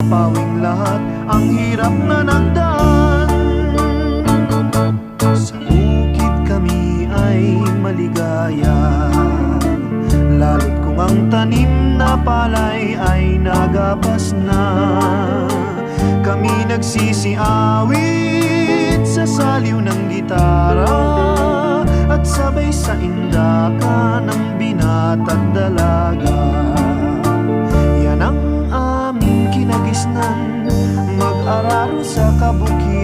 Pawing lahat ang hirap na nagdaan. Sa bukid kami ay maligaya, lalo't kung ang tanim na palay ay nagapas na. Kami nagsisiawit sa saliw ng gitara at sabay sa indaka ng binata't dalaga. Yan ang aming kinagisnan, mag-araro sa kabukid.